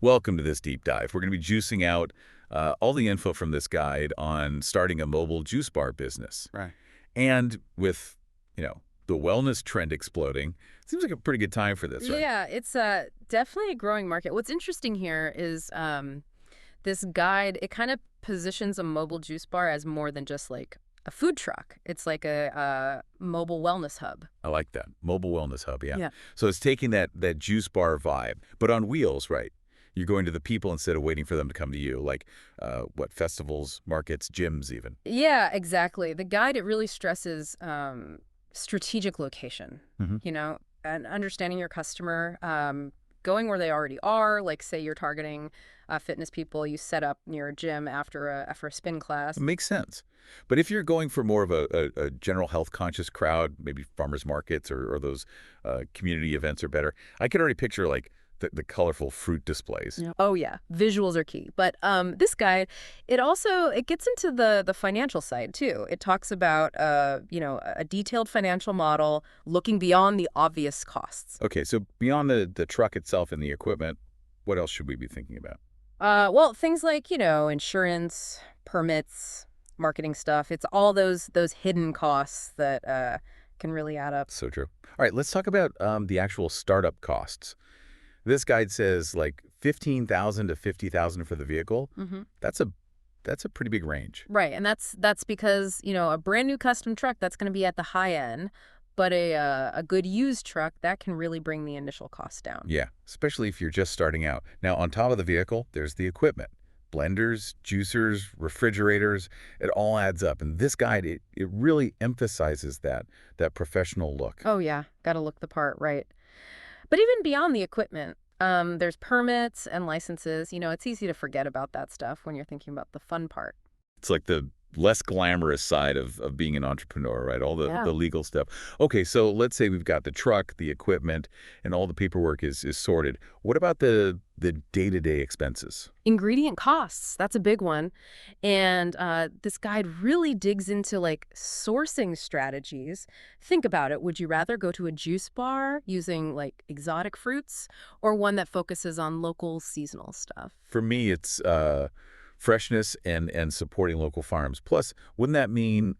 Welcome to this deep dive. We're going to be juicing out all the info from this guide on starting a mobile juice bar business. Right. And with, the wellness trend exploding, seems like a pretty good time for this, right? Yeah, it's definitely a growing market. What's interesting here is this guide, it kind of positions a mobile juice bar as more than just like a food truck. It's like a mobile wellness hub. I like that. Mobile wellness hub, yeah. Yeah. So it's taking that juice bar vibe, but on wheels, right? You're going to the people instead of waiting for them to come to you, like festivals, markets, gyms even. Yeah, exactly. The guide, it really stresses strategic location, Hmm. and understanding your customer, going where they already are. Like, say you're targeting fitness people, you set up near a gym after a spin class. It makes sense. But if you're going for more of a general health conscious crowd, maybe farmers markets or those community events are better. I could already picture like the colorful fruit displays. Yeah. Oh yeah, visuals are key. But this guide, it gets into the financial side too. It talks about a detailed financial model, looking beyond the obvious costs. Okay, so beyond the truck itself and the equipment, what else should we be thinking about? Well, things like insurance, permits, marketing stuff. It's all those hidden costs that can really add up. So true. All right, let's talk about the actual startup costs. This guide says like 15,000 to 50,000 for the vehicle. Hmm. That's a pretty big range. Right, and that's because a brand new custom truck, that's going to be at the high end, but a good used truck that can really bring the initial cost down. Yeah, especially if you're just starting out. Now, on top of the vehicle, there's the equipment. Blenders, juicers, refrigerators, it all adds up. And this guide, it really emphasizes that professional look. Oh yeah, got to look the part, right? But even beyond the equipment, there's permits and licenses. It's easy to forget about that stuff when you're thinking about the fun part. It's like the less glamorous side of being an entrepreneur, right? All the, Yeah. the legal stuff. Okay, so let's say we've got the truck, the equipment, and all the paperwork is sorted. What about the day-to-day expenses? Ingredient costs, that's a big one. And this guide really digs into like sourcing strategies. Think about it. Would you rather go to a juice bar using like exotic fruits or one that focuses on local seasonal stuff? For me, it's freshness and supporting local farms. Plus, wouldn't that mean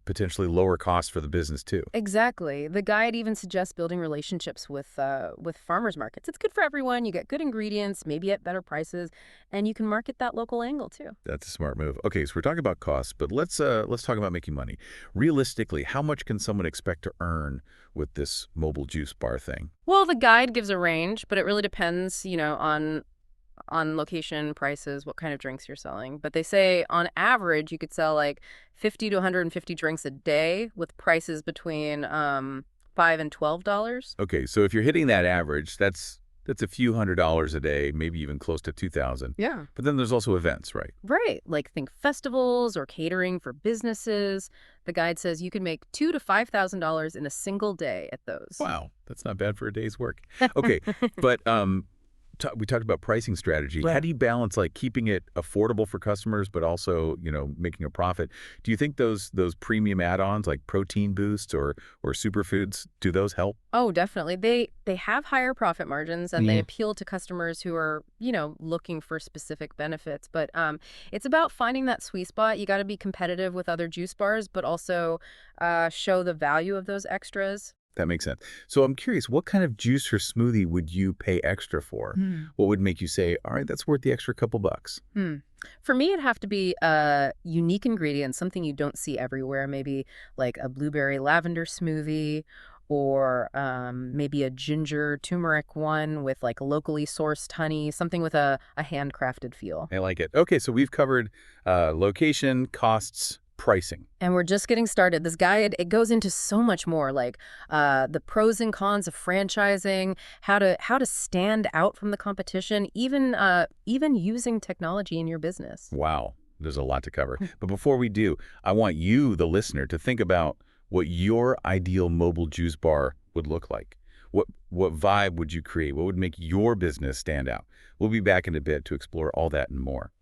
potentially lower costs for the business too? Exactly. The guide even suggests building relationships with farmers markets. It's good for everyone. You get good ingredients, maybe at better prices, and you can market that local angle too. That's a smart move. Okay, so we're talking about costs, but let's talk about making money. Realistically, how much can someone expect to earn with this mobile juice bar thing? Well, the guide gives a range, but it really depends, on location, prices, what kind of drinks you're selling. But they say on average you could sell like 50 to 150 drinks a day with prices between $5 and $12. Okay, so if you're hitting that average, that's a few $100s a day, maybe even close to 2,000. Yeah. But then there's also events, right? Right. Like think festivals or catering for businesses. The guide says you can make $2,000 to $5,000 in a single day at those. Wow, that's not bad for a day's work. Okay, but we talked about pricing strategy. How Right. do you balance like keeping it affordable for customers, but also making a profit? Do you think those premium add-ons like protein boosts or superfoods, do those help? Oh, definitely. They have higher profit margins and they Yeah. appeal to customers who are, looking for specific benefits. But it's about finding that sweet spot. You got to be competitive with other juice bars, but also show the value of those extras. That makes sense. So I'm curious, what kind of juice or smoothie would you pay extra for? What would make you say, all right, that's worth the extra couple bucks? Hmm. For me, it'd have to be a unique ingredient, something you don't see everywhere. Maybe like a blueberry lavender smoothie or maybe a ginger turmeric one with like locally sourced honey, something with a handcrafted feel. I like it. Okay, so we've covered location, costs, pricing. And we're just getting started. This guide, it goes into so much more, like the pros and cons of franchising, how to stand out from the competition, even using technology in your business. Wow, there's a lot to cover. But before we do, I want you, the listener, to think about what your ideal mobile juice bar would look like. What vibe would you create? What would make your business stand out? We'll be back in a bit to explore all that and more.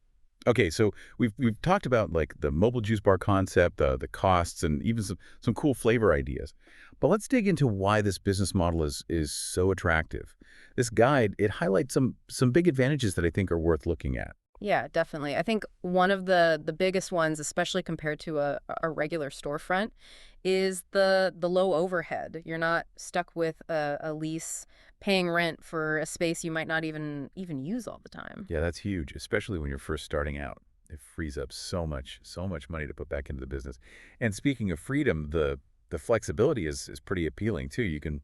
Okay, so we've talked about like the mobile juice bar concept, the costs, and even some cool flavor ideas. But let's dig into why this business model is so attractive. this guide, it highlights some big advantages that I think are worth looking at. Yeah, definitely. I think one of the biggest ones, especially compared to a regular storefront, is the low overhead. You're not stuck with a lease, paying rent for a space you might not even use all the time. Yeah, that's huge, especially when you're first starting out. It frees up so much money to put back into the business. And speaking of freedom, the flexibility is pretty appealing too. You can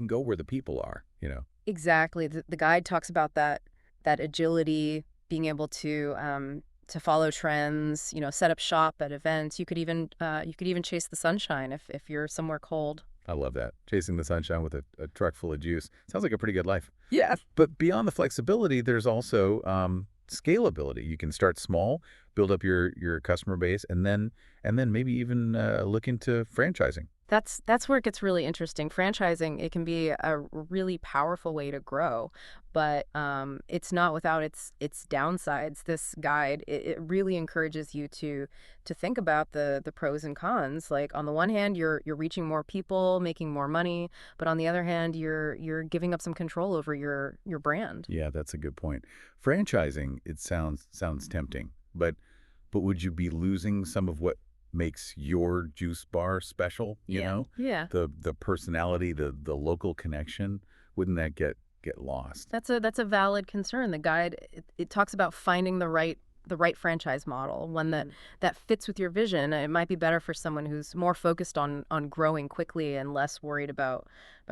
go where the people are, you know. Exactly. The guide talks about that agility, being able to follow trends, set up shop at events. You could even chase the sunshine if you're somewhere cold. I love that. Chasing the sunshine with a truck full of juice. Sounds like a pretty good life. Yeah. But beyond the flexibility, there's also scalability. You can start small, build up your customer base, and then maybe even look into franchising. That's where it gets really interesting. Franchising, it can be a really powerful way to grow, but it's not without its downsides. This guide, it really encourages you to think about the pros and cons. Like on the one hand, you're reaching more people, making more money, but on the other hand, you're giving up some control over your brand. Yeah, that's a good point. Franchising, it sounds tempting, but would you be losing some of what makes your juice bar special, you Yeah. know? Yeah. The personality, the local connection, wouldn't that get lost? That's a valid concern. The guide, it talks about finding the right franchise model, one that fits with your vision. It might be better for someone who's more focused on growing quickly and less worried about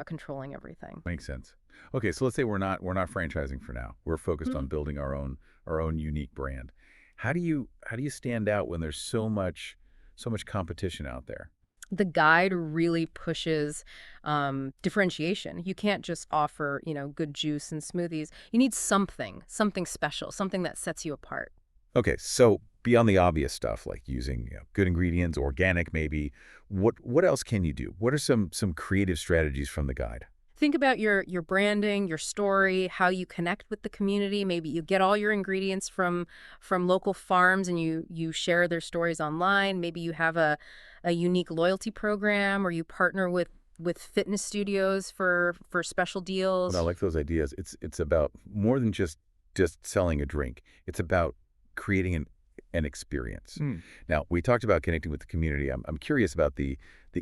controlling everything. Makes sense. Okay, so let's say we're not franchising for now. We're focused on building our own unique brand. How do you stand out when there's so much competition out there? The guide really pushes differentiation. You can't just offer, good juice and smoothies. You need something special, something that sets you apart. Okay, so beyond the obvious stuff like using good ingredients, organic maybe, what else can you do? What are some creative strategies from the guide? Think about your branding, your story, how you connect with the community. Maybe you get all your ingredients from local farms and you share their stories online. Maybe you have a unique loyalty program or you partner with fitness studios for special But I deals. like those ideas. It's about more than just selling a drink. It's about creating an experience. Mm. Now, we talked about connecting with the community. I'm curious about the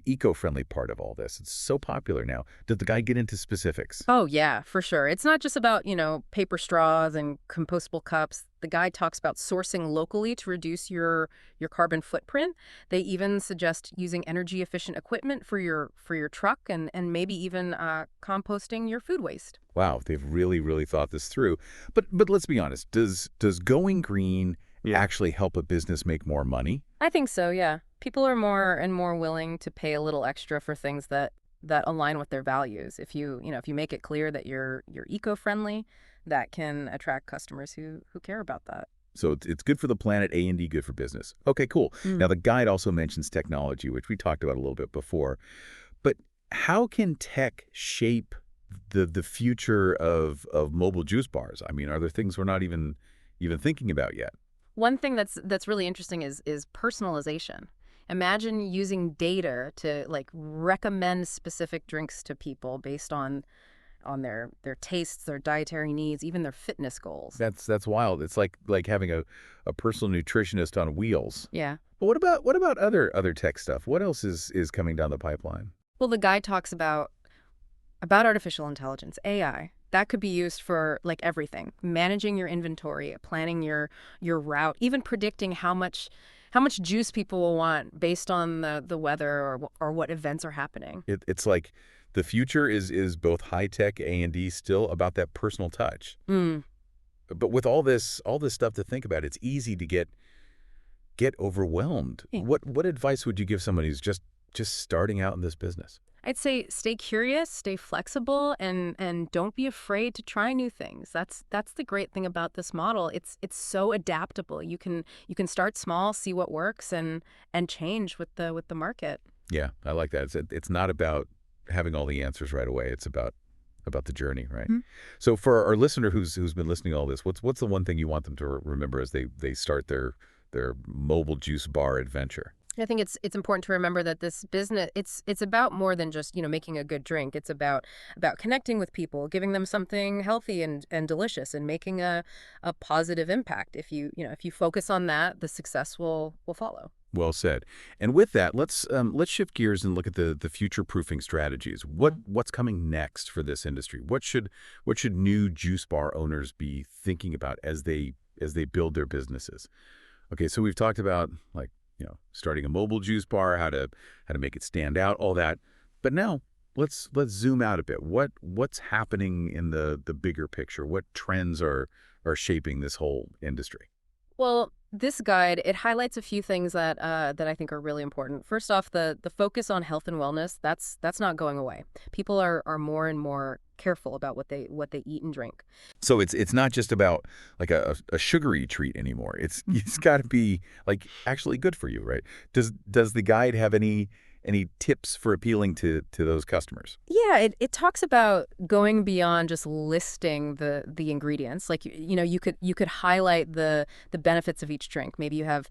eco-friendly part of all this. It's so popular now. Did the guy get into specifics? Oh, yeah, for sure. It's not just about, paper straws and compostable cups. The guide talks about sourcing locally to reduce your carbon footprint. They even suggest using energy efficient equipment for your truck and maybe even composting your food waste. Wow, they've really thought this through. But let's be honest. Does going green actually help a business make more money? I think so, yeah. People are more and more willing to pay a little extra for things that align with their values. If you make it clear that you're eco-friendly, that can attract customers who care about that. So it's good for the planet, A&D good for business. Okay, cool. Now, Mm. the guide also mentions technology, which we talked about a little bit before. But how can tech shape the future of mobile juice bars? I mean, are there things we're not even thinking about yet? One thing that's really interesting is personalization. Imagine using data to like recommend specific drinks to people based on their tastes, their dietary needs, even their fitness goals. That's wild. It's like having a personal nutritionist on wheels. Yeah. But what about other tech stuff? What else is coming down the pipeline? Well, the guide talks about artificial intelligence, AI. That could be used for like everything, managing your inventory, planning your route, even predicting how much juice people will want based on the weather or what events are happening. It's like the future is both high tech A&D still about that personal touch. Mm. But with all this stuff to think about, it's easy to get overwhelmed. Yeah. What advice would you give someone who's just starting out in this business? I'd say stay curious, stay flexible, and don't be afraid to try new things. That's the great thing about this model. It's so adaptable. You can start small, see what works, and change with the market. Yeah, I like that. It's not about having all the answers right away. It's about the journey, right? Mhm. So for our listener who's been listening to all this, what's the one thing you want them to remember as they start their mobile juice bar adventure? I think it's important to remember that this business it's about more than just, making a good drink. It's about connecting with people, giving them something healthy and delicious and making a positive impact. If you focus on that, the success will follow. Well said. And with that, let's shift gears and look at the future proofing strategies. What's coming next for this industry? What should new juice bar owners be thinking about as they build their businesses? Okay, so we've talked about like, starting a mobile juice bar, how to make it stand out, all that. But now let's zoom out a bit. What's happening in the bigger picture? What trends are shaping this whole industry? Well, this guide, it highlights a few things that I think are really important. First off, the focus on health and wellness, that's not going away. People are more and more careful about what they eat and drink. So it's not just about like a sugary treat anymore. It's got to be like actually good for you, right? Does the guide have any tips for appealing to those customers? Yeah, it talks about going beyond just listing the ingredients. Like you could highlight the benefits of each drink. Maybe you have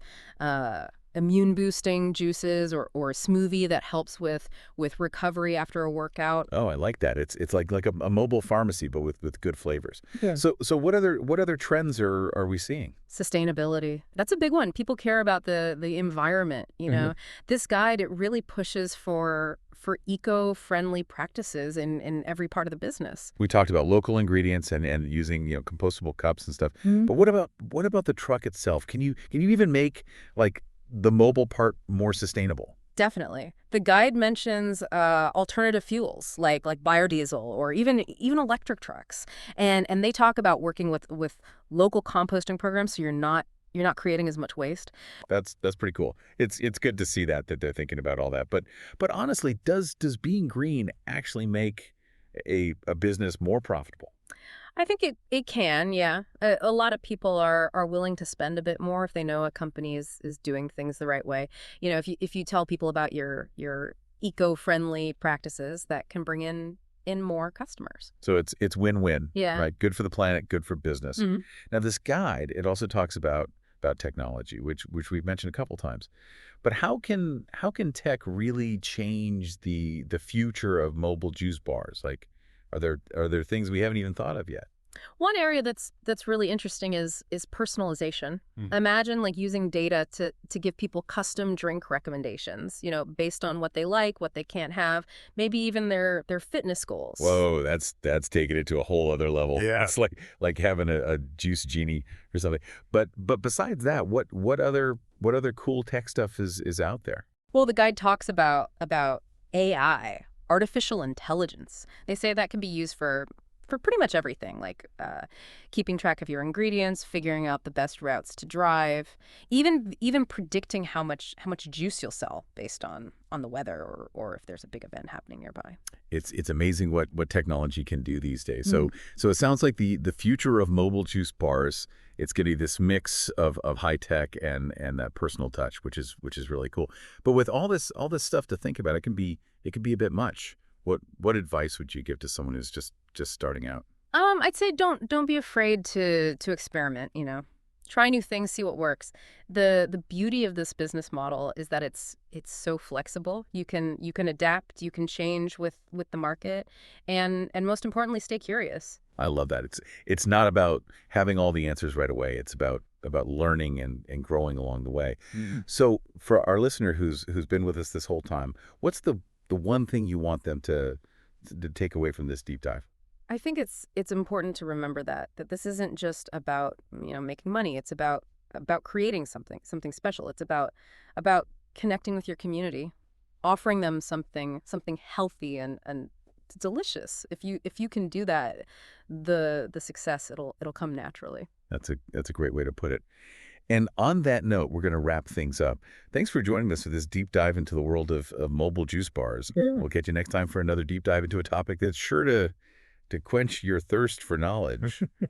immune boosting juices or a smoothie that helps with recovery after a workout. Oh, I like that. It's like a mobile pharmacy, but with good flavors. Yeah. So what other trends are we seeing? Sustainability. That's a big one. People care about the environment, This guide, it really pushes for eco-friendly practices in every part of the business. We talked about local ingredients and using compostable cups and stuff. Mhm. But what about the truck itself? Can you even make like the mobile part more sustainable? Definitely. The guide mentions alternative fuels like biodiesel or even electric trucks. And they talk about working with local composting programs so you're not creating as much waste. That's pretty cool. It's good to see that they're thinking about all that. But honestly, does being green actually make a business more profitable? I think it can, yeah. A lot of people are willing to spend a bit more if they know a company is doing things the right way. If you tell people about your eco-friendly practices, that can bring in more customers. So it's win-win, Yeah. right? Good for the planet, good for business. Mhm. Now this guide, it also talks about technology, which we've mentioned a couple times. But how can tech really change the future of mobile juice bars? Like, are there things we haven't even thought of yet? One area that's really interesting is personalization. Hmm. Imagine like using data to give people custom drink recommendations, based on what they like, what they can't have, maybe even their fitness goals. Whoa, that's taking it to a whole other level. Yeah. It's like having a juice genie or something. But besides that, what other cool tech stuff is out there? Well, the guide talks about AI, artificial intelligence. They say that can be used for pretty much everything, like keeping track of your ingredients, figuring out the best routes to drive, even predicting how much juice you'll sell based on the weather or if there's a big event happening nearby. It's amazing what technology can do these days. Mhm. So it sounds like the future of mobile juice bars, it's going to be this mix of high tech and that personal touch, which is really cool. But with all this stuff to think about, it can be a bit much. What advice would you give to someone who's just starting out? I'd say don't be afraid to experiment. Try new things, see what works. The beauty of this business model is that it's so flexible. You can adapt, you can change with the market, and most importantly, stay curious. I love that. It's not about having all the answers right away. It's about learning and growing along the way. Mhm. So for our listener who's been with us this whole time, what's the one thing you want them to take away from this deep dive? I think it's important to remember that this isn't just about making money. It's about creating something special. It's about connecting with your community, offering them something healthy and delicious. If you can do that, the success it'll come naturally. That's a great way to put it. And on that note, we're going to wrap things up. Thanks for joining us for this deep dive into the world of mobile juice bars. Yeah. We'll catch you next time for another deep dive into a topic that's sure to quench your thirst for knowledge.